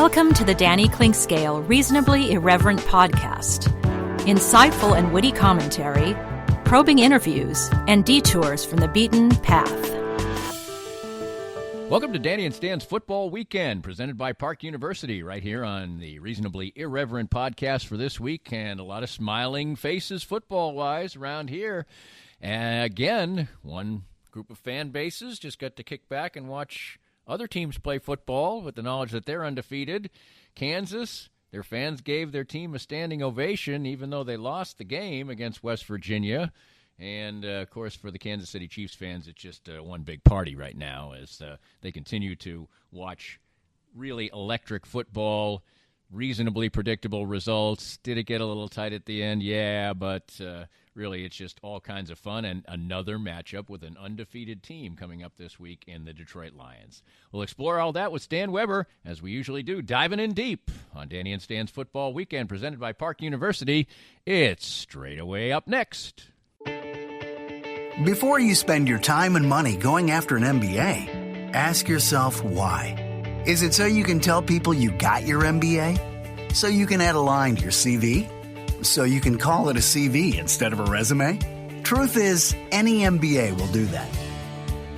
Welcome to the Danny Clinkscale Reasonably Irreverent podcast. Insightful and witty commentary, probing interviews, and detours from the beaten path. Welcome to Danny and Stan's Football Weekend, presented by Park University, right here on the Reasonably Irreverent podcast for this week, and a lot of smiling faces football-wise around here. And again, one group of fan bases just got to kick back and watch other teams play football with the knowledge that they're undefeated. Kansas, their fans gave their team a standing ovation, even though they lost the game against West Virginia. And, of course, for the Kansas City Chiefs fans, it's just one big party right now as they continue to watch really electric football, reasonably predictable results. Did it get a little tight at the end? Yeah, but really it's just all kinds of fun, and another matchup with an undefeated team coming up this week in the Detroit Lions. We'll explore all that with Stan Weber, as we usually do, diving in deep on Danny and Stan's Football Weekend, presented by Park University. It's straight away up next. Before you spend your time and money going after an MBA, ask yourself why. Is it so you can tell people you got your MBA? So you can add a line to your CV? So you can call it a CV instead of a resume? Truth is, any MBA will do that.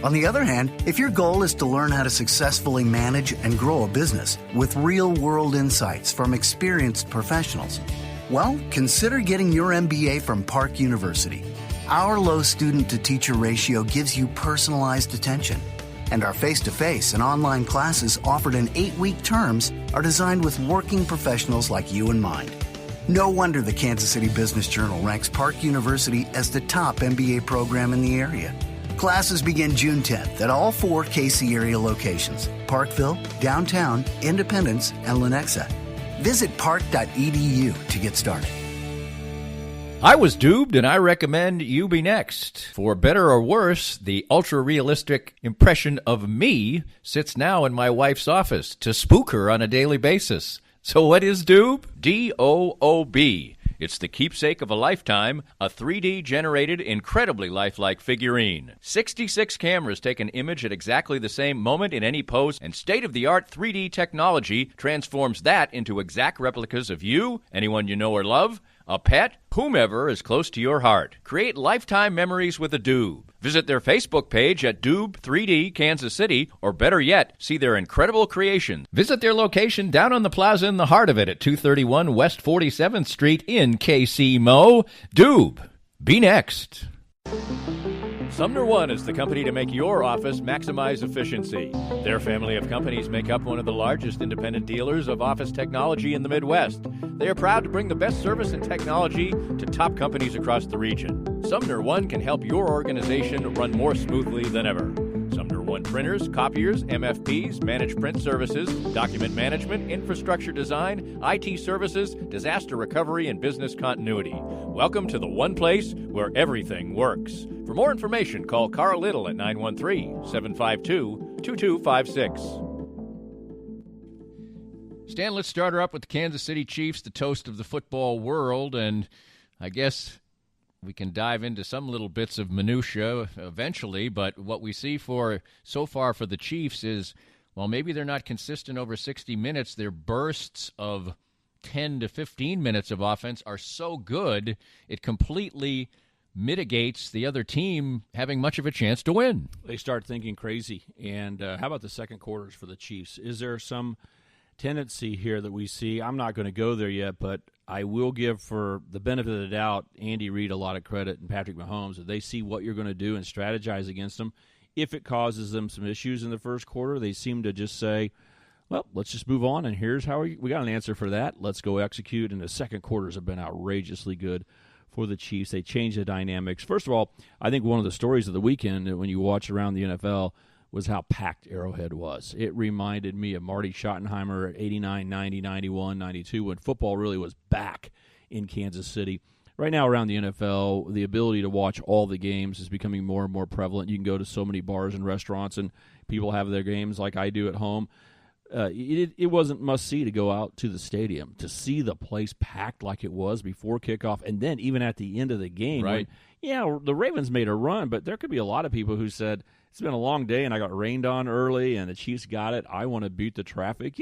On the other hand, if your goal is to learn how to successfully manage and grow a business with real-world insights from experienced professionals, well, consider getting your MBA from Park University. Our low student-to-teacher ratio gives you personalized attention, and our face-to-face and online classes offered in 8-week terms are designed with working professionals like you in mind. No wonder the Kansas City Business Journal ranks Park University as the top MBA program in the area. Classes begin June 10th at all 4 KC area locations: Parkville, Downtown, Independence, and Lenexa. Visit park.edu to get started. I was duped, and I recommend you be next. For better or worse, the ultra-realistic impression of me sits now in my wife's office to spook her on a daily basis. So what is Doob? D-O-O-B. It's the keepsake of a lifetime, a 3D-generated, incredibly lifelike figurine. 66 cameras take an image at exactly the same moment in any pose, and state-of-the-art 3D technology transforms that into exact replicas of you, anyone you know or love, a pet, whomever is close to your heart. Create lifetime memories with a Doob. Visit their Facebook page at Doob 3D Kansas City, or better yet, see their incredible creations. Visit their location down on the plaza in the heart of it at 231 West 47th Street in KC Mo. Doob, be next. Sumner One is the company to make your office maximize efficiency. Their family of companies make up one of the largest independent dealers of office technology in the Midwest. They are proud to bring the best service and technology to top companies across the region. Sumner One can help your organization run more smoothly than ever. Sumner One printers, copiers, MFPs, managed print services, document management, infrastructure design, IT services, disaster recovery, and business continuity. Welcome to the one place where everything works. For more information, call Carl Little at 913-752-2256. Stan, let's start her up with the Kansas City Chiefs, the toast of the football world, and I guess we can dive into some little bits of minutia eventually, but what we see so far for the Chiefs is, well, maybe they're not consistent over 60 minutes. Their bursts of 10 to 15 minutes of offense are so good, it completely mitigates the other team having much of a chance to win. They start thinking crazy. And how about the second quarters for the Chiefs? Is there some tendency here that we see? I'm not going to go there yet, but I will give, for the benefit of the doubt, Andy Reid a lot of credit and Patrick Mahomes, that they see what you're going to do and strategize against them. If it causes them some issues in the first quarter, they seem to just say, well, let's just move on, and here's how we got an answer for that. Let's go execute. And the second quarters have been outrageously good for the Chiefs. They changed the dynamics. First of all, I think one of the stories of the weekend when you watch around the NFL was how packed Arrowhead was. It reminded me of Marty Schottenheimer at 89, 90, 91, 92, when football really was back in Kansas City. Right now around the NFL, the ability to watch all the games is becoming more and more prevalent. You can go to so many bars and restaurants, and people have their games like I do at home. It wasn't must-see to go out to the stadium, to see the place packed like it was before kickoff, and then even at the end of the game. Right. When, the Ravens made a run, but there could be a lot of people who said, it's been a long day and I got rained on early and the Chiefs got it. I want to beat the traffic.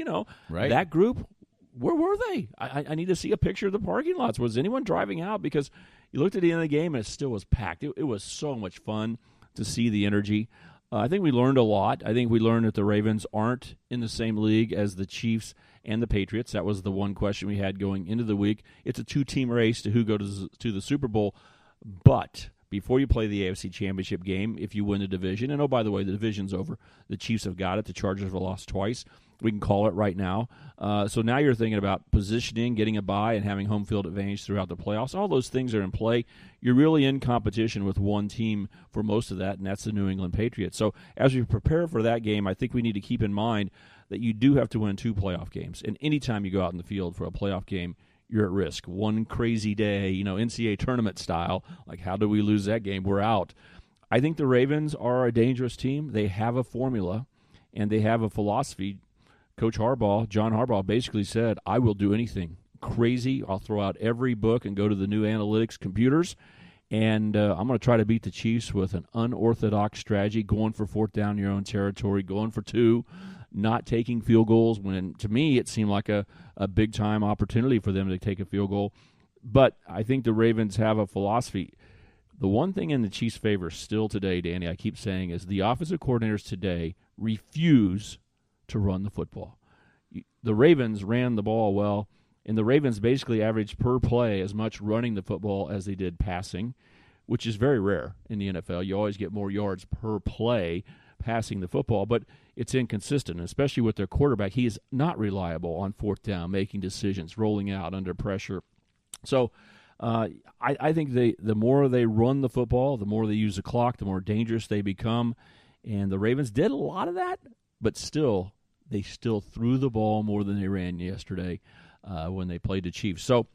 Right. That group, where were they? I need to see a picture of the parking lots. Was anyone driving out? Because you looked at the end of the game and it still was packed. It was so much fun to see the energy. I think we learned a lot. I think we learned that the Ravens aren't in the same league as the Chiefs and the Patriots. That was the one question we had going into the week. It's a two-team race to who goes to the Super Bowl. But before you play the AFC Championship game, if you win the division, and oh, by the way, the division's over. The Chiefs have got it. The Chargers have lost twice. We can call it right now. So now you're thinking about positioning, getting a bye, and having home field advantage throughout the playoffs. All those things are in play. You're really in competition with one team for most of that, and that's the New England Patriots. So as we prepare for that game, I think we need to keep in mind that you do have to win 2 playoff games. And anytime you go out in the field for a playoff game, you're at risk. One crazy day, NCAA tournament style, like how do we lose that game? We're out. I think the Ravens are a dangerous team. They have a formula, and they have a philosophy. Coach Harbaugh, John Harbaugh, basically said, I will do anything crazy. I'll throw out every book and go to the new analytics computers, and I'm going to try to beat the Chiefs with an unorthodox strategy, going for 4th down in your own territory, going for 2, not taking field goals when, to me, it seemed like a big-time opportunity for them to take a field goal. But I think the Ravens have a philosophy. The one thing in the Chiefs' favor still today, Danny, I keep saying, is the offensive coordinators today refuse to run the football. The Ravens ran the ball well, and the Ravens basically averaged per play as much running the football as they did passing, which is very rare in the NFL. You always get more yards per play passing the football, but it's inconsistent, especially with their quarterback. He is not reliable on 4th down, making decisions, rolling out under pressure. So I think the more they run the football, the more they use the clock, the more dangerous they become. And the Ravens did a lot of that, but they still threw the ball more than they ran yesterday when they played the Chiefs. So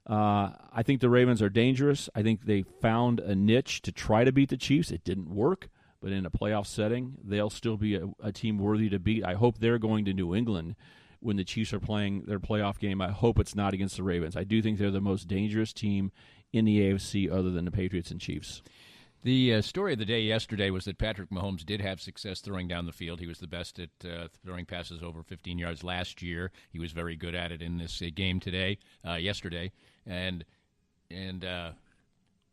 I think the Ravens are dangerous. I think they found a niche to try to beat the Chiefs. It didn't work, but in a playoff setting, they'll still be a team worthy to beat. I hope they're going to New England when the Chiefs are playing their playoff game. I hope it's not against the Ravens. I do think they're the most dangerous team in the AFC other than the Patriots and Chiefs. The story of the day yesterday was that Patrick Mahomes did have success throwing down the field. He was the best at throwing passes over 15 yards last year. He was very good at it in this game yesterday. And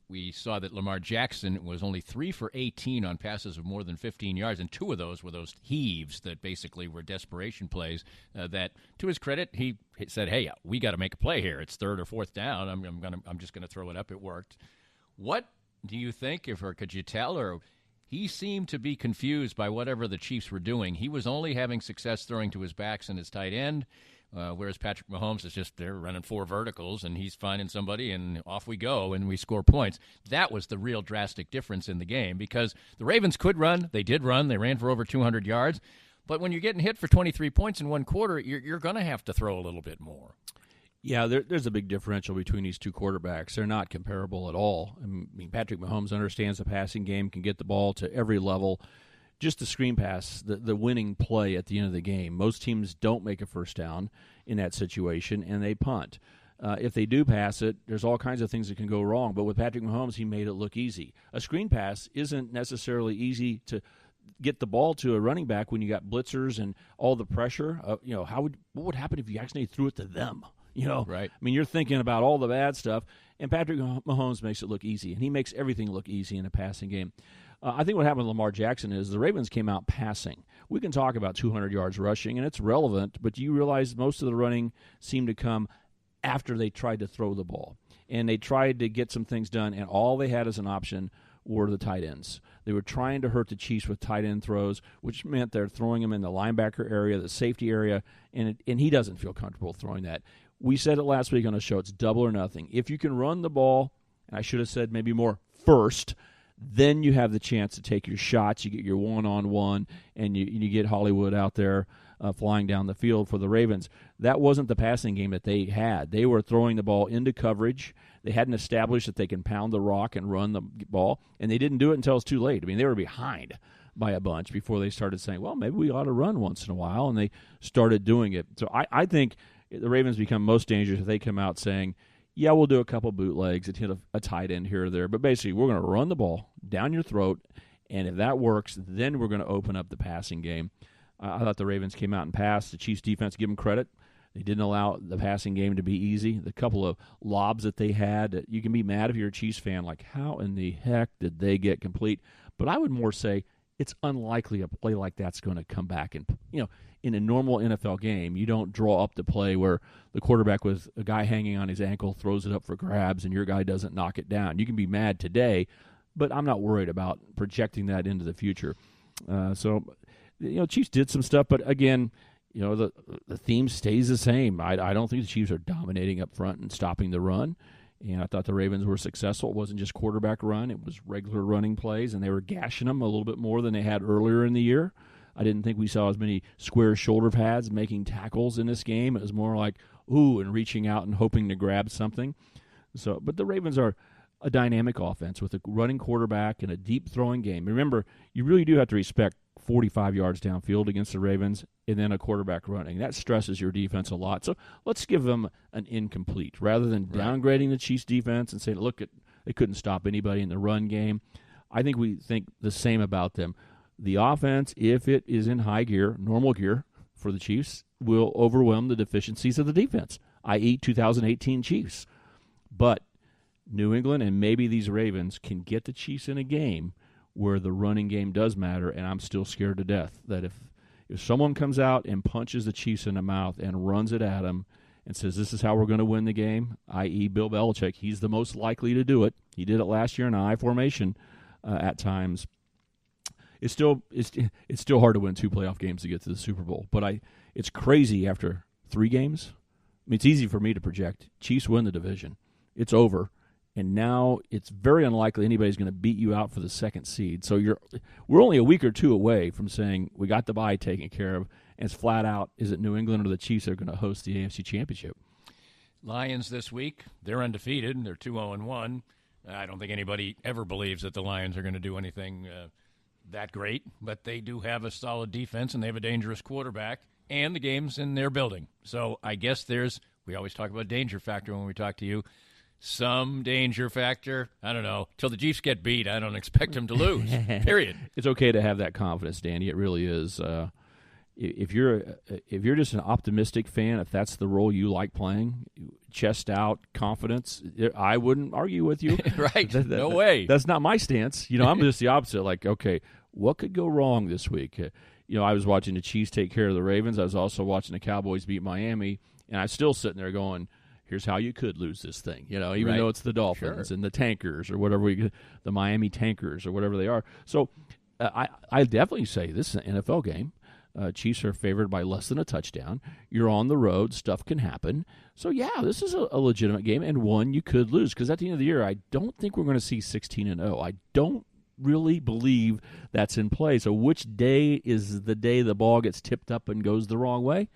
we saw that Lamar Jackson was only 3 for 18 on passes of more than 15 yards, and 2 of those were those heaves that basically were desperation plays that, to his credit, he said, hey, we got to make a play here. It's 3rd or 4th down. I'm just going to throw it up. It worked. What do you think, or could you tell, or he seemed to be confused by whatever the Chiefs were doing? He was only having success throwing to his backs and his tight end, whereas Patrick Mahomes is just, they're running 4 verticals, and he's finding somebody, and off we go, and we score points. That was the real drastic difference in the game, because the Ravens could run. They did run. They ran for over 200 yards. But when you're getting hit for 23 points in one quarter, you're going to have to throw a little bit more. Yeah, there's a big differential between these two quarterbacks. They're not comparable at all. I mean, Patrick Mahomes understands the passing game, can get the ball to every level. Just the screen pass, the winning play at the end of the game. Most teams don't make a first down in that situation, and they punt. If they do pass it, there's all kinds of things that can go wrong. But with Patrick Mahomes, he made it look easy. A screen pass isn't necessarily easy to get the ball to a running back when you got blitzers and all the pressure. What would happen if you actually threw it to them? Right. I mean, you're thinking about all the bad stuff, and Patrick Mahomes makes it look easy, and he makes everything look easy in a passing game. I think what happened with Lamar Jackson is the Ravens came out passing. We can talk about 200 yards rushing, and it's relevant, but you realize most of the running seemed to come after they tried to throw the ball, and they tried to get some things done, and all they had as an option were the tight ends. They were trying to hurt the Chiefs with tight end throws, which meant they're throwing them in the linebacker area, the safety area, and he doesn't feel comfortable throwing that. We said it last week on the show, it's double or nothing. If you can run the ball, and I should have said maybe more first, then you have the chance to take your shots. You get your one-on-one, and you get Hollywood out there flying down the field for the Ravens. That wasn't the passing game that they had. They were throwing the ball into coverage. They hadn't established that they can pound the rock and run the ball, and they didn't do it until it's too late. I mean, they were behind by a bunch before they started saying, well, maybe we ought to run once in a while, and they started doing it. So I think the Ravens become most dangerous if they come out saying, yeah, we'll do a couple bootlegs and hit a tight end here or there, but basically we're going to run the ball down your throat And if that works, then we're going to open up the passing game. I thought the Ravens came out and passed. The Chiefs defense, give them credit. They didn't allow the passing game to be easy. The couple of lobs that they had, you can be mad if you're a Chiefs fan, like how in the heck did they get complete? But I would more say it's unlikely a play like that's going to come back. And, in a normal NFL game, you don't draw up the play where the quarterback with a guy hanging on his ankle throws it up for grabs and your guy doesn't knock it down. You can be mad today, but I'm not worried about projecting that into the future. Chiefs did some stuff, but again, the theme stays the same. I don't think the Chiefs are dominating up front and stopping the run. And I thought the Ravens were successful. It wasn't just quarterback run. It was regular running plays, and they were gashing them a little bit more than they had earlier in the year. I didn't think we saw as many square shoulder pads making tackles in this game. It was more like, ooh, and reaching out and hoping to grab something. But the Ravens are a dynamic offense with a running quarterback and a deep throwing game. Remember, you really do have to respect 45 yards downfield against the Ravens and then a quarterback running. That stresses your defense a lot. So let's give them an incomplete rather than downgrading the Chiefs defense and saying, look, they couldn't stop anybody in the run game. I think we think the same about them. The offense, if it is in high gear, normal gear for the Chiefs, will overwhelm the deficiencies of the defense, i.e. 2018 Chiefs. But New England and maybe these Ravens can get the Chiefs in a game where the running game does matter, and I'm still scared to death that if someone comes out and punches the Chiefs in the mouth and runs it at them and says this is how we're going to win the game, i.e. Bill Belichick, he's the most likely to do it. He did it last year in I formation at times. It's still hard to win 2 playoff games to get to the Super Bowl, but it's crazy after 3 games. I mean, it's easy for me to project. Chiefs win the division. It's over. And now it's very unlikely anybody's going to beat you out for the 2nd seed. So we're only a week or 2 away from saying we got the bye taken care of, and it's flat out, is it New England or the Chiefs that are going to host the AFC Championship? Lions this week, they're undefeated. They're 2-0-1. I don't think anybody ever believes that the Lions are going to do anything that great, but they do have a solid defense, and they have a dangerous quarterback, and the game's in their building. So I guess we always talk about danger factor when we talk to you, some danger factor. I don't know. Till the Chiefs get beat, I don't expect them to lose, period. It's okay to have that confidence, Danny. It really is. If you're just an optimistic fan, if that's the role you like playing, chest out, confidence, I wouldn't argue with you. Right. No way. That's not my stance. I'm just the opposite. Like, okay, what could go wrong this week? I was watching the Chiefs take care of the Ravens. I was also watching the Cowboys beat Miami, and I'm still sitting there going, here's how you could lose this thing, even though it's the Dolphins and the Tankers or whatever, the Miami Tankers or whatever they are. So I definitely say this is an NFL game. Chiefs are favored by less than a touchdown. You're on the road. Stuff can happen. So, yeah, this is a legitimate game and one you could lose because at the end of the year, I don't think we're going to see 16-0. I don't really believe that's in play. So which day is the day the ball gets tipped up and goes the wrong way?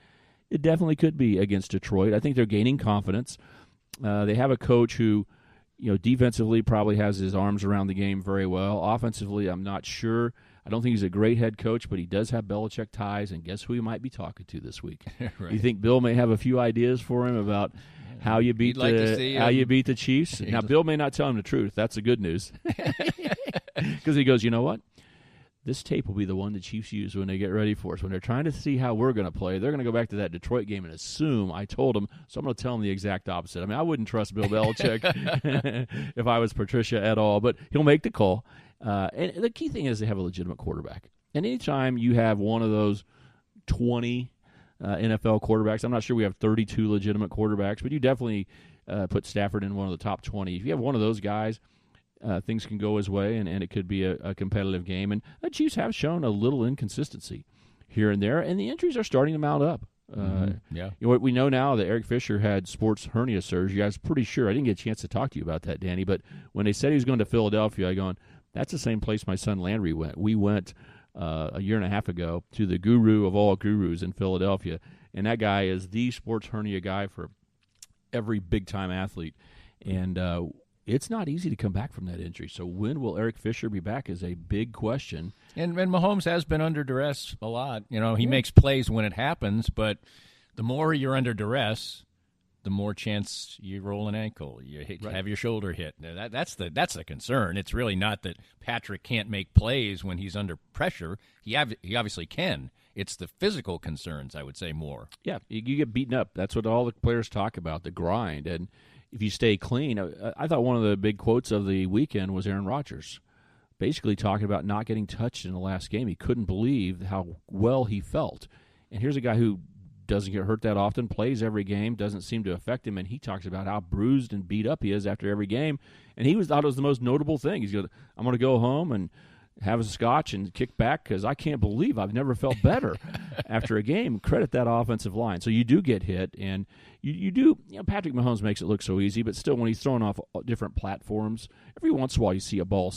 It definitely could be against Detroit. I think they're gaining confidence. They have a coach who, defensively probably has his arms around the game very well. Offensively, I'm not sure. I don't think he's a great head coach, but he does have Belichick ties, and guess who he might be talking to this week? Right. You think Bill may have a few ideas for him about how you beat you beat the Chiefs? Now, Bill may not tell him the truth. That's the good news. Because he goes, you know what? This tape will be the one the Chiefs use when they get ready for us. When they're trying to see how we're going to play, they're going to go back to that Detroit game and assume I told them, so I'm going to tell them the exact opposite. I mean, I wouldn't trust Bill Belichick if I was Patricia at all, but he'll make the call. And the key thing is they have a legitimate quarterback. And anytime you have one of those 20 NFL quarterbacks, I'm not sure we have 32 legitimate quarterbacks, but you definitely put Stafford in one of the top 20. If you have one of those guys, things can go his way, and it could be a competitive game. And the Chiefs have shown a little inconsistency here and there, and the injuries are starting to mount up. What we know now that Eric Fisher had sports hernia surgery. I was pretty sure. I didn't get a chance to talk to you about that, Danny, but when they said he was going to Philadelphia, I gone, that's the same place my son Landry went. We went a year and a half ago to the guru of all gurus in Philadelphia, and that guy is the sports hernia guy for every big-time athlete. And it's not easy to come back from that injury. So when will Eric Fisher be back is a big question. And Mahomes has been under duress a lot. He makes plays when it happens, but the more you're under duress, the more chance you roll an ankle, you have your shoulder hit. That's the concern. It's really not that Patrick can't make plays when he's under pressure. He obviously can. It's the physical concerns, I would say, more. Yeah, you get beaten up. That's what all the players talk about, the grind. And if you stay clean, I thought one of the big quotes of the weekend was Aaron Rodgers, basically talking about not getting touched in the last game. He couldn't believe how well he felt. And here's a guy who doesn't get hurt that often, plays every game, doesn't seem to affect him, and he talks about how bruised and beat up he is after every game. And he thought it was the most notable thing. He's going, I'm going to go home and have a scotch and kick back because I can't believe I've never felt better after a game. Credit that offensive line. So you do get hit, and you do. Patrick Mahomes makes it look so easy, but still, when he's throwing off different platforms, every once in a while you see a ball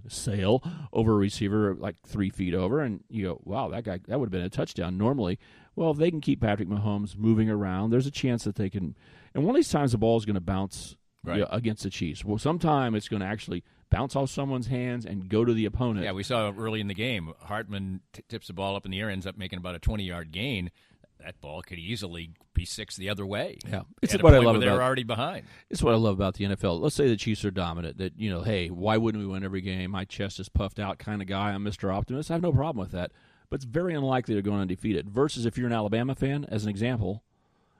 sail over a receiver like 3 feet over, and you go, wow, that would have been a touchdown normally. Well, if they can keep Patrick Mahomes moving around, there's a chance that they can. And one of these times the ball is going to bounce against the Chiefs. Well, sometime it's going to actually bounce off someone's hands and go to the opponent. Yeah, we saw early in the game, Hartman tips the ball up in the air, ends up making about a 20-yard gain. That ball could easily be 6 the other way. Yeah, it's what I love about. They're already behind. It's what I love about the NFL. Let's say the Chiefs are dominant. That hey, why wouldn't we win every game? My chest is puffed out, kind of guy. I'm Mr. Optimist. I have no problem with that. But it's very unlikely they're going undefeated. Versus if you're an Alabama fan, as an example,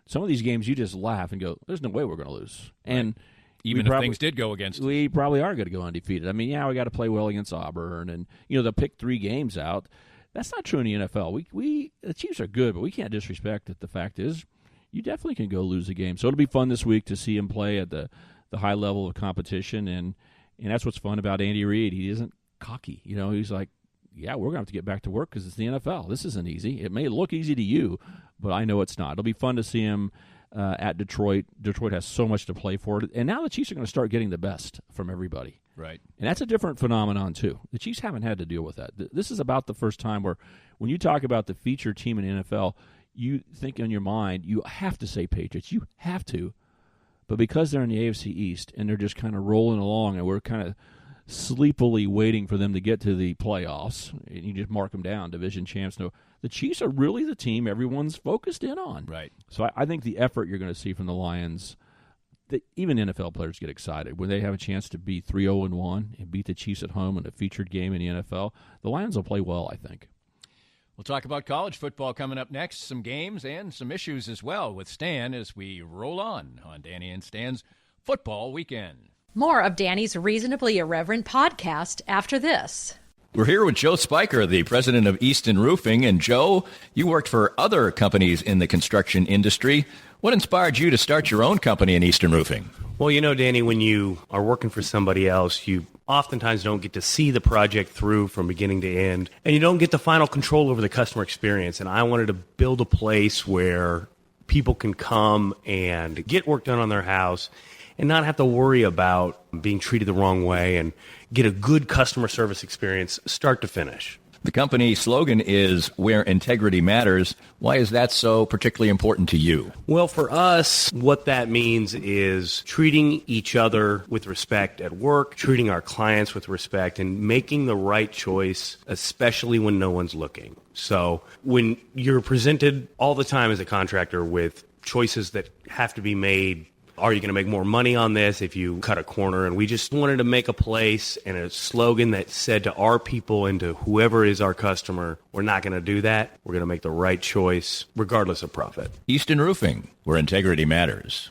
some of these games you just laugh and go, "There's no way we're going to lose." Right. And even if things did go against us. We probably are going to go undefeated. I mean, we got to play well against Auburn, and they'll pick 3 games out. That's not true in the NFL. The Chiefs are good, but we can't disrespect that. The fact is, you definitely can go lose a game. So it'll be fun this week to see him play at the high level of competition, and that's what's fun about Andy Reid. He isn't cocky. He's like, yeah, we're going to have to get back to work because it's the NFL. This isn't easy. It may look easy to you, but I know it's not. It'll be fun to see him at Detroit. Detroit has so much to play for. And now the Chiefs are going to start getting the best from everybody. Right. And that's a different phenomenon, too. The Chiefs haven't had to deal with that. This is about the first time where when you talk about the featured team in the NFL, you think in your mind, you have to say Patriots. You have to. But because they're in the AFC East and they're just kind of rolling along and we're kind of sleepily waiting for them to get to the playoffs, and you just mark them down, division champs. No, the Chiefs are really the team everyone's focused in on. Right. So I think the effort you're going to see from the Lions, even NFL players get excited when they have a chance to be 3-0-1 and beat the Chiefs at home in a featured game in the NFL. The Lions will play well, I think. We'll talk about college football coming up next, some games and some issues as well with Stan as we roll on Danny and Stan's Football Weekend. More of Danny's Reasonably Irreverent podcast after this. We're here with Joe Spiker, the president of Easton Roofing. And Joe, you worked for other companies in the construction industry. What inspired you to start your own company in Easton Roofing? Well, Danny, when you are working for somebody else, you oftentimes don't get to see the project through from beginning to end, and you don't get the final control over the customer experience. And I wanted to build a place where people can come and get work done on their house and not have to worry about being treated the wrong way and get a good customer service experience start to finish. The company slogan is Where Integrity Matters. Why is that so particularly important to you? Well, for us, what that means is treating each other with respect at work, treating our clients with respect, and making the right choice, especially when no one's looking. So when you're presented all the time as a contractor with choices that have to be made, are you going to make more money on this if you cut a corner? And we just wanted to make a place and a slogan that said to our people and to whoever is our customer, we're not going to do that. We're going to make the right choice regardless of profit. Easton Roofing, where integrity matters.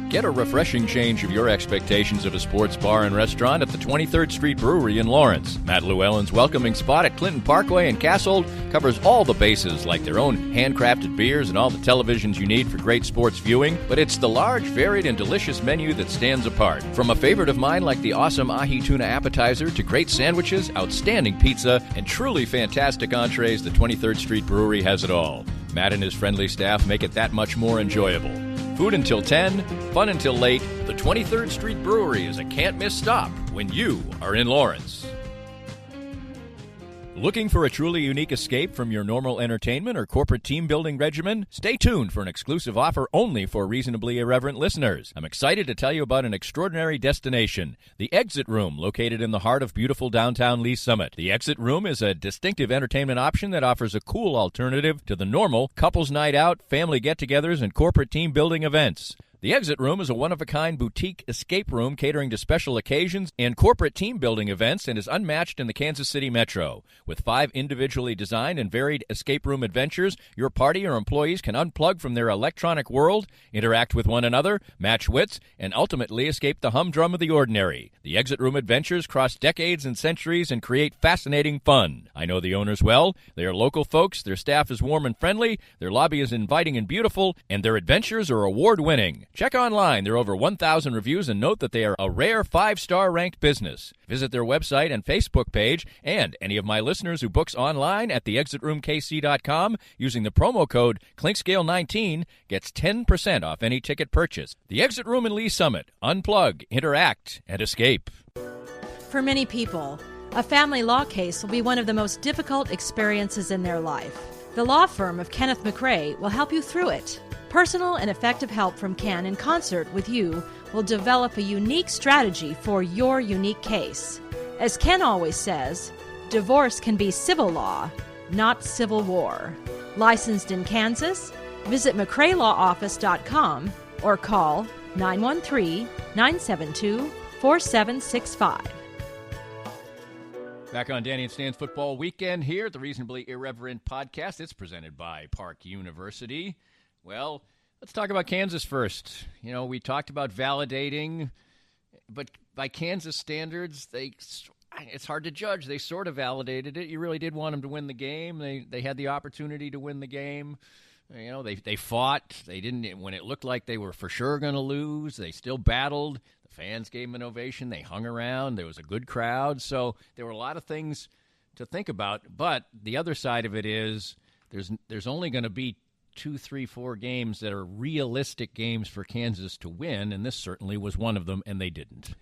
Get a refreshing change of your expectations of a sports bar and restaurant at the 23rd Street Brewery in Lawrence. Matt Llewellyn's welcoming spot at Clinton Parkway in Cassold covers all the bases, like their own handcrafted beers and all the televisions you need for great sports viewing. But it's the large, varied, and delicious menu that stands apart. From a favorite of mine like the awesome ahi tuna appetizer to great sandwiches, outstanding pizza, and truly fantastic entrees, the 23rd Street Brewery has it all. Matt and his friendly staff make it that much more enjoyable. Food until 10, fun until late. The 23rd Street Brewery is a can't-miss stop when you are in Lawrence. Looking for a truly unique escape from your normal entertainment or corporate team-building regimen? Stay tuned for an exclusive offer only for Reasonably Irreverent listeners. I'm excited to tell you about an extraordinary destination, the Exit Room, located in the heart of beautiful downtown Lee Summit. The Exit Room is a distinctive entertainment option that offers a cool alternative to the normal couples night out, family get-togethers, and corporate team-building events. The Exit Room is a one-of-a-kind boutique escape room catering to special occasions and corporate team-building events and is unmatched in the Kansas City metro. With 5 individually designed and varied escape room adventures, your party or employees can unplug from their electronic world, interact with one another, match wits, and ultimately escape the humdrum of the ordinary. The Exit Room adventures cross decades and centuries and create fascinating fun. I know the owners well. They are local folks, their staff is warm and friendly, their lobby is inviting and beautiful, and their adventures are award-winning. Check online. There are over 1,000 reviews, and note that they are a rare 5-star ranked business. Visit their website and Facebook page, and any of my listeners who books online at theexitroomkc.com using the promo code ClinkScale19 gets 10% off any ticket purchase. The Exit Room in Lee Summit. Unplug, interact, and escape. For many people, a family law case will be one of the most difficult experiences in their life. The law firm of Kenneth McRae will help you through it. Personal and effective help from Ken in concert with you will develop a unique strategy for your unique case. As Ken always says, divorce can be civil law, not civil war. Licensed in Kansas? Visit McRaeLawOffice.com or call 913-972-4765. Back on Danny and Stan's Football Weekend here at the Reasonably Irreverent Podcast. It's presented by Park University. Well, let's talk about Kansas first. You know, we talked about validating, but by Kansas standards, it's hard to judge. They sort of validated it. You really did want them to win the game. They had the opportunity to win the game. You know, they fought. They didn't, when it looked like they were for sure going to lose, they still battled. The fans gave them an ovation. They hung around. There was a good crowd. So there were a lot of things to think about. But the other side of it is there's only going to be 2, 3, 4 games that are realistic games for Kansas to win, and this certainly was one of them, and they didn't.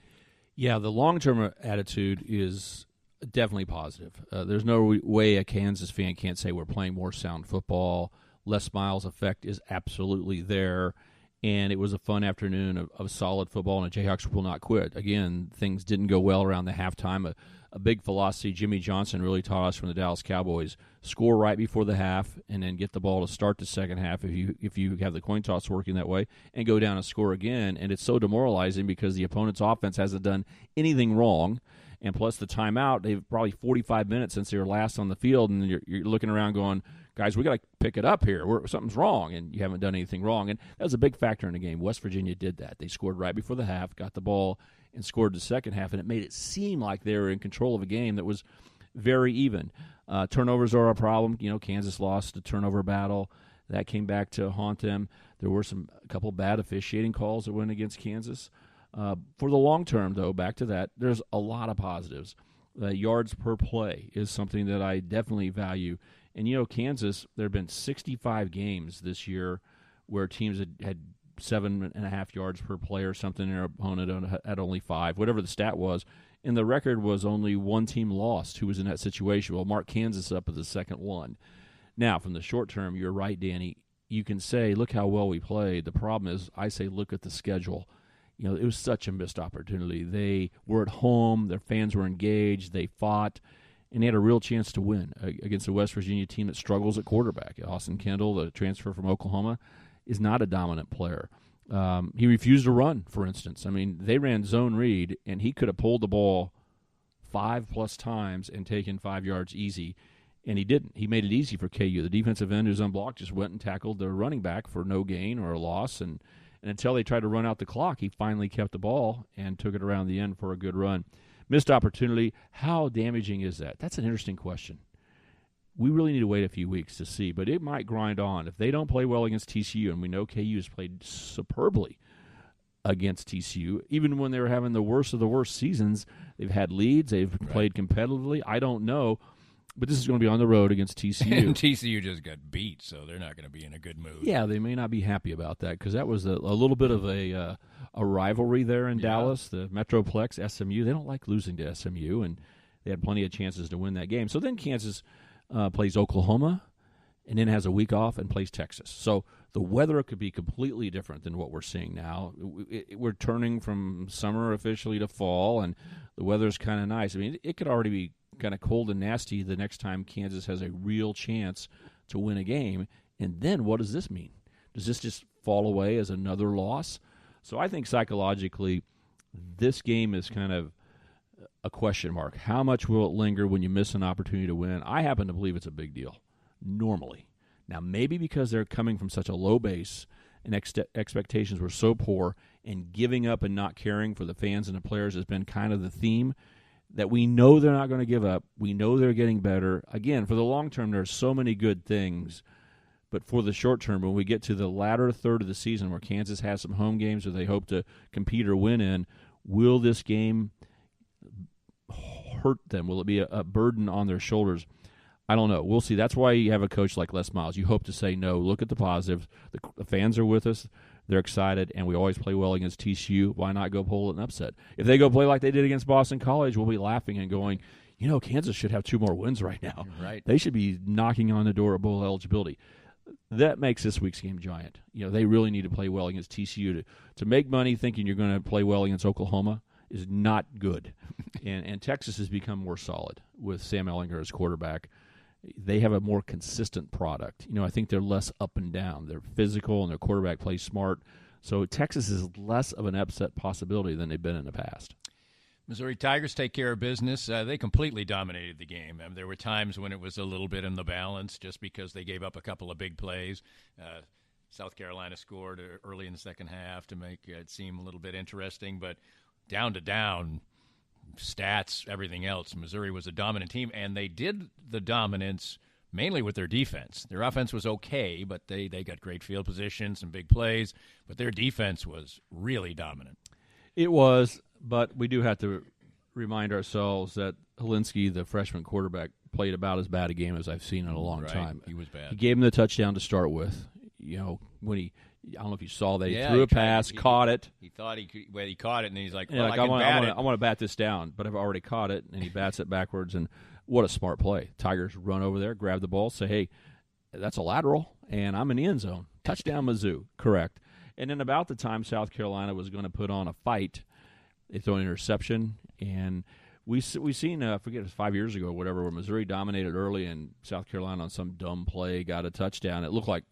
Yeah, the long-term attitude is definitely positive. There's no way a Kansas fan can't say we're playing more sound football. Les Miles effect is absolutely there, and it was a fun afternoon of solid football, and the Jayhawks will not quit. Again, things didn't go well around the halftime. A big philosophy Jimmy Johnson really taught us from the Dallas Cowboys: score right before the half and then get the ball to start the second half if you have the coin toss working that way, and go down and score again. And it's so demoralizing because the opponent's offense hasn't done anything wrong, and plus the timeout, they've probably 45 minutes since they were last on the field, and you're looking around going, guys, we got to pick it up here. Something's wrong, and you haven't done anything wrong. And that was a big factor in the game. West Virginia did that. They scored right before the half, got the ball, and scored the second half, and it made it seem like they were in control of a game that was very even. Turnovers are a problem. You know, Kansas lost the turnover battle. That came back to haunt them. There were a couple bad officiating calls that went against Kansas. For the long term, though, back to that, there's a lot of positives. Yards per play is something that I definitely value. And, you know, Kansas, there have been 65 games this year where teams had 7.5 yards per play or something, and their opponent had only 5, whatever the stat was. And the record was only one team lost who was in that situation. Well, mark Kansas up as the second one. Now, from the short term, you're right, Danny. You can say, look how well we played. The problem is, I say, look at the schedule. You know, it was such a missed opportunity. They were at home. Their fans were engaged. They fought. And they had a real chance to win against a West Virginia team that struggles at quarterback. Austin Kendall, the transfer from Oklahoma, is not a dominant player. He refused to run, for instance. I mean, they ran zone read, and he could have pulled the ball 5+ times and taken 5 yards easy, and he didn't. He made it easy for KU. The defensive end who's unblocked just went and tackled the running back for no gain or a loss, and until they tried to run out the clock, he finally kept the ball and took it around the end for a good run. Missed opportunity, how damaging is that? That's an interesting question. We really need to wait a few weeks to see, but it might grind on. If they don't play well against TCU, and we know KU has played superbly against TCU, even when they were having the worst of the worst seasons, they've had leads, they've played competitively. I don't know, but this is going to be on the road against TCU. And TCU just got beat, so they're not going to be in a good mood. Yeah, they may not be happy about that because that was a little bit of a rivalry there in Dallas, the Metroplex, SMU. They don't like losing to SMU, and they had plenty of chances to win that game. So then Kansas plays Oklahoma and then has a week off and plays Texas. So the weather could be completely different than what we're seeing now. We're turning from summer officially to fall, and the weather's kind of nice. I mean, it could already be kind of cold and nasty the next time Kansas has a real chance to win a game. And then what does this mean? Does this just fall away as another loss? So I think psychologically this game is kind of a question mark. How much will it linger when you miss an opportunity to win? I happen to believe it's a big deal, normally. Now, maybe because they're coming from such a low base and expectations were so poor, and giving up and not caring for the fans and the players has been kind of the theme, that we know they're not going to give up. We know they're getting better. Again, for the long term, there's so many good things. But for the short term, when we get to the latter third of the season where Kansas has some home games that they hope to compete or win in, will this game hurt them? Will it be a burden on their shoulders? I don't know. We'll see. That's why you have a coach like Les Miles. You hope to say, no, look at the positives. The fans are with us. They're excited, and we always play well against TCU. Why not go pull an upset? If they go play like they did against Boston College, we'll be laughing and going, Kansas should have 2 more wins right now. Right. They should be knocking on the door of bowl eligibility. That makes this week's game giant. They really need to play well against TCU. To make money thinking you're going to play well against Oklahoma is not good. and Texas has become more solid with Sam Ehlinger as quarterback. They have a more consistent product. I think they're less up and down. They're physical, and their quarterback plays smart. So Texas is less of an upset possibility than they've been in the past. Missouri Tigers take care of business. They completely dominated the game. There were times when it was a little bit in the balance just because they gave up a couple of big plays. South Carolina scored early in the second half to make it seem a little bit interesting, but down to down, stats, everything else, Missouri was a dominant team, and they did the dominance mainly with their defense. Their offense was okay, but they got great field position, some big plays, but their defense was really dominant. It was, but we do have to remind ourselves that Helinski, the freshman quarterback, played about as bad a game as I've seen in a long time. He was bad. He gave him the touchdown to start with. When I don't know if you saw that. He threw a pass, caught it. He thought he caught it, and he's like, I want to bat this down, but I've already caught it, and he bats it backwards, and what a smart play. Tigers run over there, grab the ball, say, hey, that's a lateral, and I'm in the end zone. Touchdown Mizzou. Correct. And then about the time South Carolina was going to put on a fight, they throw an interception, and we've seen, I forget, it was 5 years ago or whatever, where Missouri dominated early, and South Carolina on some dumb play got a touchdown. It looked like,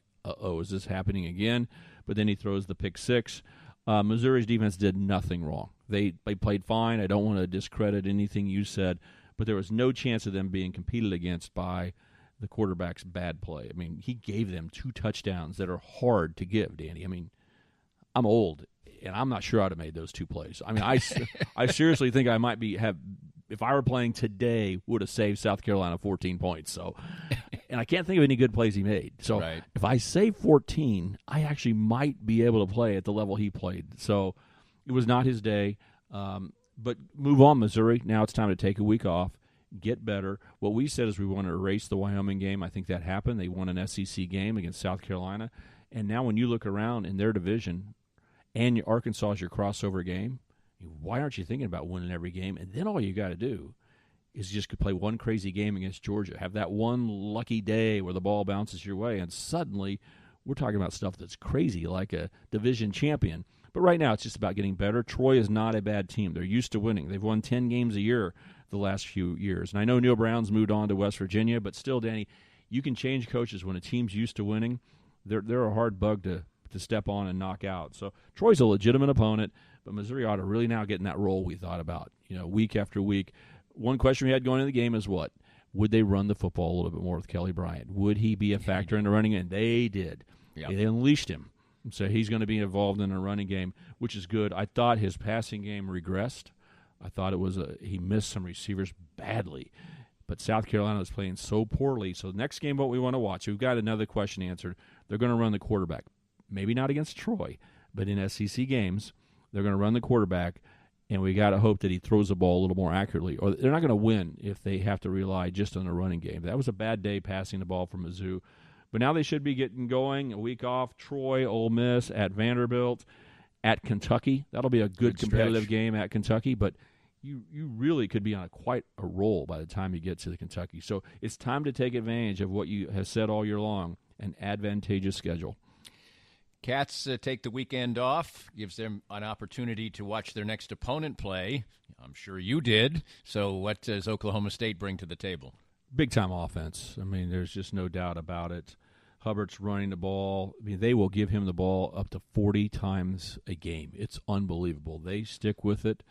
is this happening again? But then he throws the pick six. Missouri's defense did nothing wrong. They played fine. I don't want to discredit anything you said, but there was no chance of them being competed against by the quarterback's bad play. I mean, he gave them 2 touchdowns that are hard to give, Danny. I mean, I'm old, and I'm not sure I'd have made those 2 plays. I mean, I seriously think I might if I were playing today, would have saved South Carolina 14 points. So, and I can't think of any good plays he made. So right. If I save 14, I actually might be able to play at the level he played. So it was not his day. But move on, Missouri. Now it's time to take a week off, get better. What we said is we want to erase the Wyoming game. I think that happened. They won an SEC game against South Carolina. And now when you look around in their division and Arkansas is your crossover game, why aren't you thinking about winning every game? And then all you got to do is just play one crazy game against Georgia. Have that one lucky day where the ball bounces your way, and suddenly we're talking about stuff that's crazy, like a division champion. But right now it's just about getting better. Troy is not a bad team. They're used to winning. They've won 10 games a year the last few years. And I know Neil Brown's moved on to West Virginia, but still, Danny, you can change coaches when a team's used to winning. They're a hard bug to step on and knock out. So Troy's a legitimate opponent, but Missouri ought to really now get in that role we thought about, week after week. One question we had going into the game is what? Would they run the football a little bit more with Kelly Bryant? Would he be a factor in the running game? And they did. Yep. They unleashed him. So he's going to be involved in a running game, which is good. I thought his passing game regressed. I thought he missed some receivers badly. But South Carolina is playing so poorly. So the next game, what we want to watch, we've got another question answered. They're going to run the quarterback. Maybe not against Troy, but in SEC games, they're going to run the quarterback, and we got to hope that he throws the ball a little more accurately. Or they're not going to win if they have to rely just on the running game. That was a bad day passing the ball from Mizzou. But now they should be getting going. A week off, Troy, Ole Miss, at Vanderbilt, at Kentucky. That'll be a good competitive game at Kentucky. But you really could be on quite a roll by the time you get to the Kentucky. So it's time to take advantage of what you have said all year long, an advantageous schedule. Cats take the weekend off, gives them an opportunity to watch their next opponent play. I'm sure you did. So what does Oklahoma State bring to the table? Big-time offense. I mean, there's just no doubt about it. Hubbert's running the ball. I mean, they will give him the ball up to 40 times a game. It's unbelievable. They stick with it.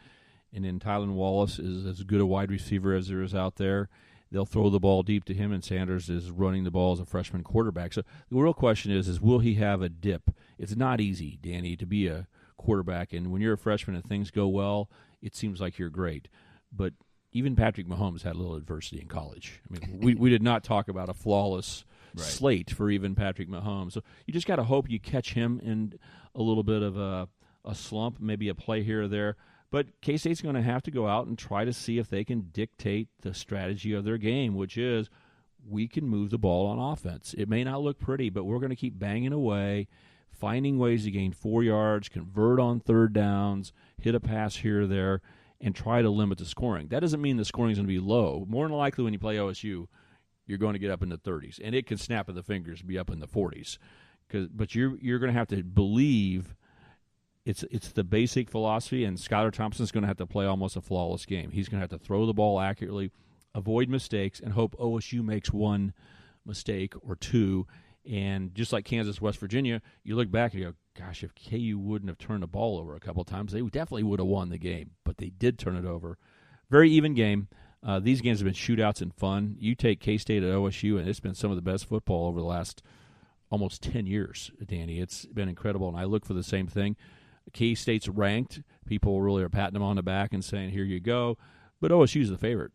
And then Tylan Wallace is as good a wide receiver as there is out there. They'll throw the ball deep to him, and Sanders is running the ball as a freshman quarterback. So the real question is will he have a dip? It's not easy, Danny, to be a quarterback. And when you're a freshman and things go well, it seems like you're great. But even Patrick Mahomes had a little adversity in college. I mean, we did not talk about a flawless slate for even Patrick Mahomes. So you just got to hope you catch him in a little bit of a slump, maybe a play here or there. But K-State's going to have to go out and try to see if they can dictate the strategy of their game, which is we can move the ball on offense. It may not look pretty, but we're going to keep banging away, finding ways to gain 4 yards, convert on third downs, hit a pass here or there, and try to limit the scoring. That doesn't mean the scoring is going to be low. More than likely when you play OSU, you're going to get up in the 30s, and it can snap of the fingers and be up in the 40s. But you're going to have to believe it's the basic philosophy, and Skylar Thompson's going to have to play almost a flawless game. He's going to have to throw the ball accurately, avoid mistakes, and hope OSU makes one mistake or two. And just like Kansas, West Virginia, you look back and you go, gosh, if KU wouldn't have turned the ball over a couple of times, they definitely would have won the game. But they did turn it over. Very even game. These games have been shootouts and fun. You take K-State at OSU, and it's been some of the best football over the last almost 10 years, Danny. It's been incredible, and I look for the same thing. K-State's ranked. People really are patting them on the back and saying, here you go. But OSU's the favorite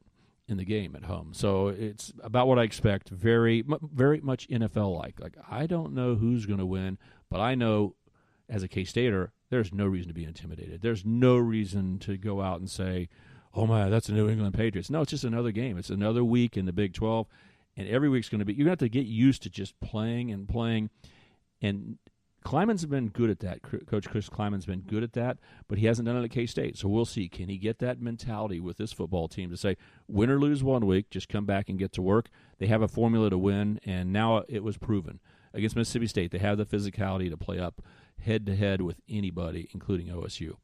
in the game at home. So it's about what I expect, very, very much NFL-like. Like, I don't know who's going to win, but I know as a K-Stater, there's no reason to be intimidated. There's no reason to go out and say, oh, my, that's the New England Patriots. No, it's just another game. It's another week in the Big 12, and every week's going to be – you're going to have to get used to just playing and playing. And Kleiman's been good at that. Coach Chris Kleiman's been good at that, but he hasn't done it at K-State. So we'll see. Can he get that mentality with this football team to say, win or lose one week, just come back and get to work? They have a formula to win, and now it was proven. Against Mississippi State, they have the physicality to play up head-to-head with anybody, including OSU.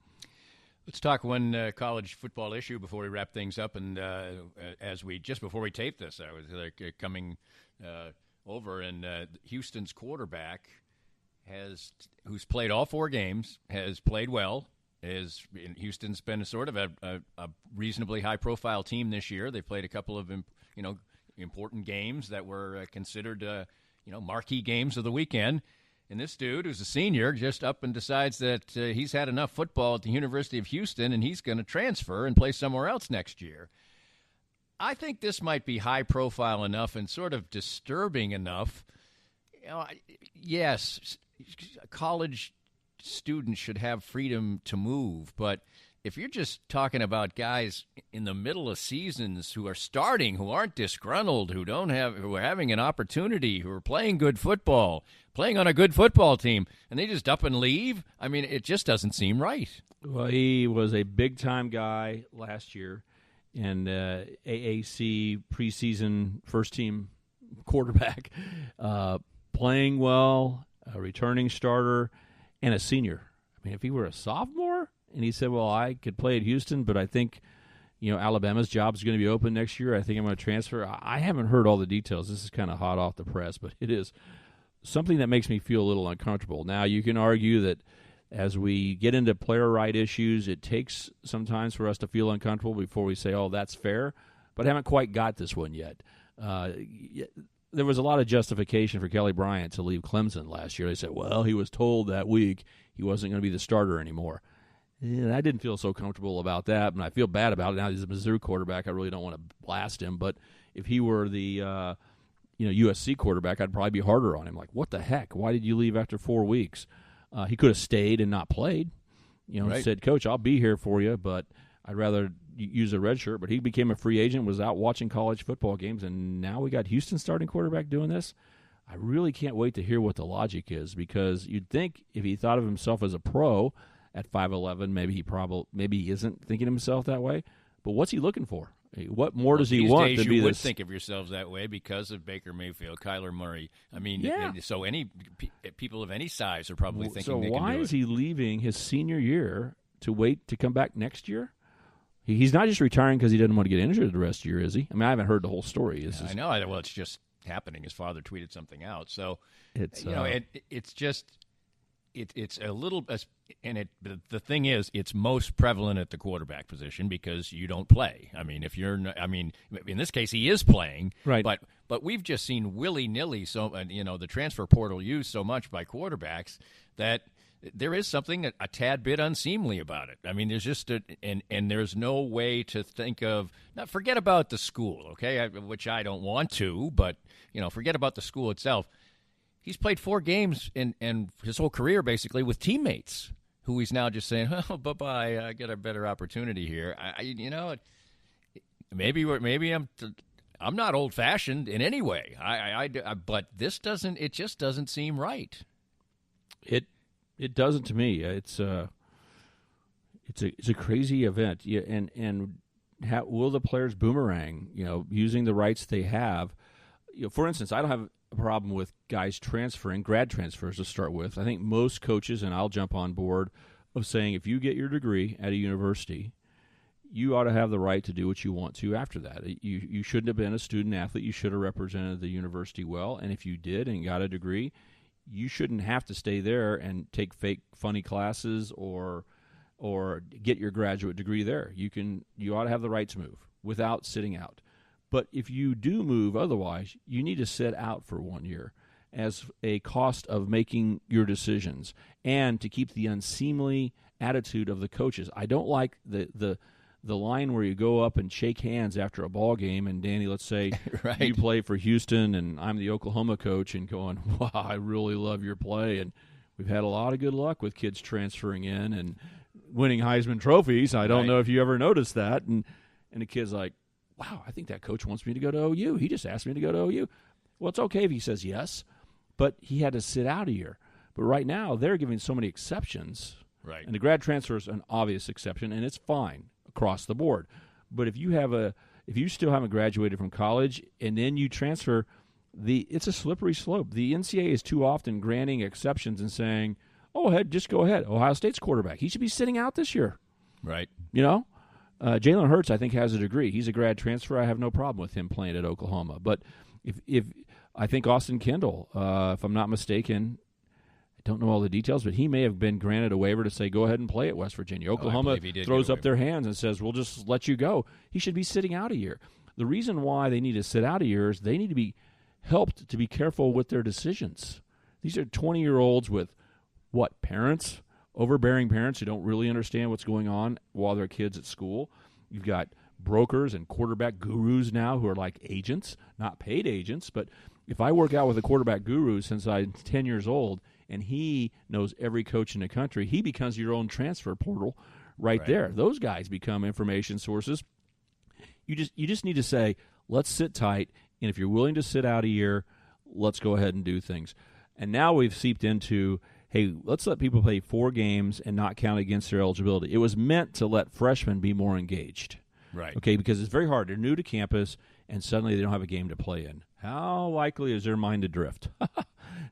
Let's talk one college football issue before we wrap things up. And before we tape this, I was coming over, and Houston's quarterback who's played all 4 games, has played well. Houston's been sort of a reasonably high-profile team this year. They've played a couple of important games that were considered marquee games of the weekend. And this dude, who's a senior, just up and decides that he's had enough football at the University of Houston and he's going to transfer and play somewhere else next year. I think this might be high-profile enough and sort of disturbing enough. Yes, college students should have freedom to move, but if you're just talking about guys in the middle of seasons who are starting, who aren't disgruntled, who are having an opportunity, who are playing good football, playing on a good football team, and they just up and leave, I mean, it just doesn't seem right. Well, he was a big-time guy last year, and AAC preseason first-team quarterback, playing well, a returning starter, and a senior. I mean, if he were a sophomore and he said, well, I could play at Houston, but I think, Alabama's job is going to be open next year. I think I'm going to transfer. I haven't heard all the details. This is kind of hot off the press, but it is something that makes me feel a little uncomfortable. Now, you can argue that as we get into player right issues, it takes sometimes for us to feel uncomfortable before we say, oh, that's fair, but I haven't quite got this one yet. There was a lot of justification for Kelly Bryant to leave Clemson last year. They said, well, he was told that week he wasn't going to be the starter anymore. And I didn't feel so comfortable about that, and I feel bad about it. Now he's a Mizzou quarterback. I really don't want to blast him, but if he were the USC quarterback, I'd probably be harder on him. Like, what the heck? Why did you leave after 4 weeks? He could have stayed and not played. Right. Said, Coach, I'll be here for you, but I'd rather use a red shirt. But he became a free agent, was out watching college football games, and now we got Houston starting quarterback doing this. I really can't wait to hear what the logic is, because you'd think if he thought of himself as a pro at 5'11", maybe he isn't thinking of himself that way. But what's he looking for? What more does he these want days to be you would this? think of yourselves that way because of Baker Mayfield, Kyler Murray. I mean, Yeah. so any people of any size are probably thinking So they why can do is it. he leaving his senior year to wait to come back next year? He's not just retiring because he doesn't want to get injured the rest of the year, is he? I mean, I haven't heard the whole story. I know. Well, it's just happening. His father tweeted something out. So, It's, it's just it's a little, and the thing is, it's most prevalent at the quarterback position because you don't play. I mean, in this case, he is playing, Right. But we've just seen willy-nilly, the transfer portal used so much by quarterbacks that there is something a tad bit unseemly about it. I mean, there's just and there's no way to think of, not forget about the school, okay, which I don't want to, but forget about the school itself. He's played 4 games and his whole career basically with teammates who he's now just saying, "Oh, bye-bye, I get a better opportunity here." Maybe I'm not old-fashioned in any way. But this doesn't. It just doesn't seem right. It doesn't to me. It's a crazy event. Yeah, and will the players boomerang? Using the rights they have. For instance, I don't have a problem with guys transferring, grad transfers to start with. I think most coaches, and I'll jump on board, of saying if you get your degree at a university, you ought to have the right to do what you want to after that. You shouldn't have been a student athlete. You should have represented the university well. And if you did and got a degree, you shouldn't have to stay there and take fake funny classes or get your graduate degree there. You ought to have the right to move without sitting out. But if you do move otherwise, you need to sit out for 1 year as a cost of making your decisions and to keep the unseemly attitude of the coaches. I don't like the line where you go up and shake hands after a ball game, and Danny, let's say Right. you play for Houston and I'm the Oklahoma coach, and going, "Wow, I really love your play." And we've had a lot of good luck with kids transferring in and winning Heisman trophies. I don't Right. know if you ever noticed that. And the kid's like, "Wow, I think that coach wants me to go to OU. He just asked me to go to OU." Well, it's okay if he says yes, but he had to sit out a year. But right now, they're giving so many exceptions. Right. And the grad transfer is an obvious exception, and it's fine across the board. But if you still haven't graduated from college and then you transfer, it's a slippery slope. The NCAA is too often granting exceptions and saying, "Oh, just go ahead. Ohio State's quarterback. He should be sitting out this year." Right. Jalen Hurts, I think, has a degree. He's a grad transfer. I have no problem with him playing at Oklahoma. But if I think Austin Kendall, if I'm not mistaken, I don't know all the details, but he may have been granted a waiver to say, go ahead and play at West Virginia. Oklahoma believe he did throws get a up their hands and says, we'll just let you go. He should be sitting out a year. The reason why they need to sit out a year is they need to be helped to be careful with their decisions. These are 20-year-olds with, parents? Overbearing parents who don't really understand what's going on while their kids at school. You've got brokers and quarterback gurus now who are like agents, not paid agents. But if I work out with a quarterback guru since I'm 10 years old and he knows every coach in the country, he becomes your own transfer portal right there. Those guys become information sources. You just need to say, let's sit tight, and if you're willing to sit out a year, let's go ahead and do things. And now we've seeped into, hey, let's let people play 4 games and not count against their eligibility. It was meant to let freshmen be more engaged. Right. Okay, because it's very hard. They're new to campus, and suddenly they don't have a game to play in. How likely is their mind to drift?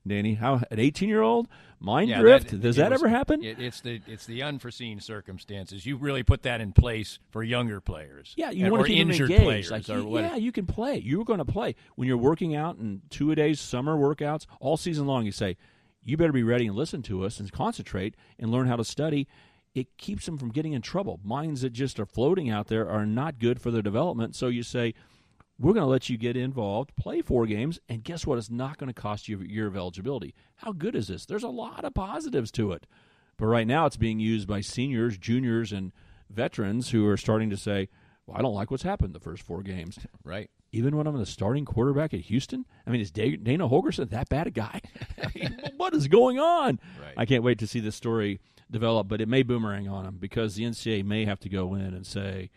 Danny, an 18-year-old mind drift? Does that ever happen? It's the unforeseen circumstances. You really put that in place for younger players. Yeah, you want to keep them injured engaged. players. You can play. You're going to play. When you're working out in 2-a-days, summer workouts, all season long, you say, you better be ready and listen to us and concentrate and learn how to study. It keeps them from getting in trouble. Minds that just are floating out there are not good for their development. So you say, we're going to let you get involved, play 4 games, and guess what? It's not going to cost you a year of eligibility. How good is this? There's a lot of positives to it. But right now it's being used by seniors, juniors, and veterans who are starting to say, well, I don't like what's happened the first 4 games. Right. Even when I'm the starting quarterback at Houston? I mean, is Dana Holgorsen that bad a guy? I mean, what is going on? Right. I can't wait to see this story develop, but it may boomerang on him because the NCAA may have to go in and say,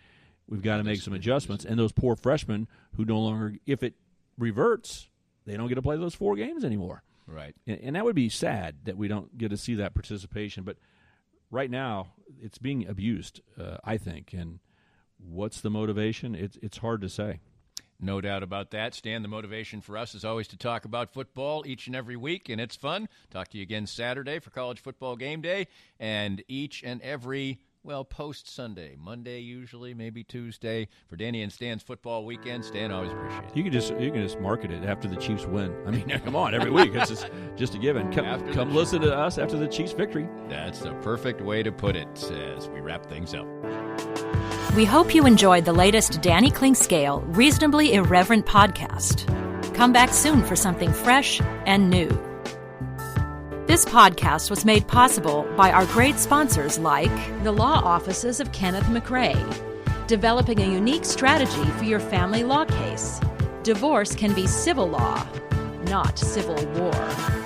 we've got to make some adjustments. And those poor freshmen who no longer, if it reverts, they don't get to play those 4 games anymore. Right. And that would be sad that we don't get to see that participation. But right now, it's being abused, I think. And what's the motivation? It's hard to say. No doubt about that. Stan, the motivation for us is always to talk about football each and every week, and it's fun. Talk to you again Saturday for College Football Game Day, and each and every, post-Sunday, Monday usually, maybe Tuesday, for Danny and Stan's football weekend. Stan, always appreciate it. You can just market it after the Chiefs win. I mean, come on, every week. It's just a given. Come listen to us after the Chiefs' victory. That's the perfect way to put it as we wrap things up. We hope you enjoyed the latest Danny Clinkscale Reasonably Irreverent podcast. Come back soon for something fresh and new. This podcast was made possible by our great sponsors like the law offices of Kenneth McRae, developing a unique strategy for your family law case. Divorce can be civil law, not civil war.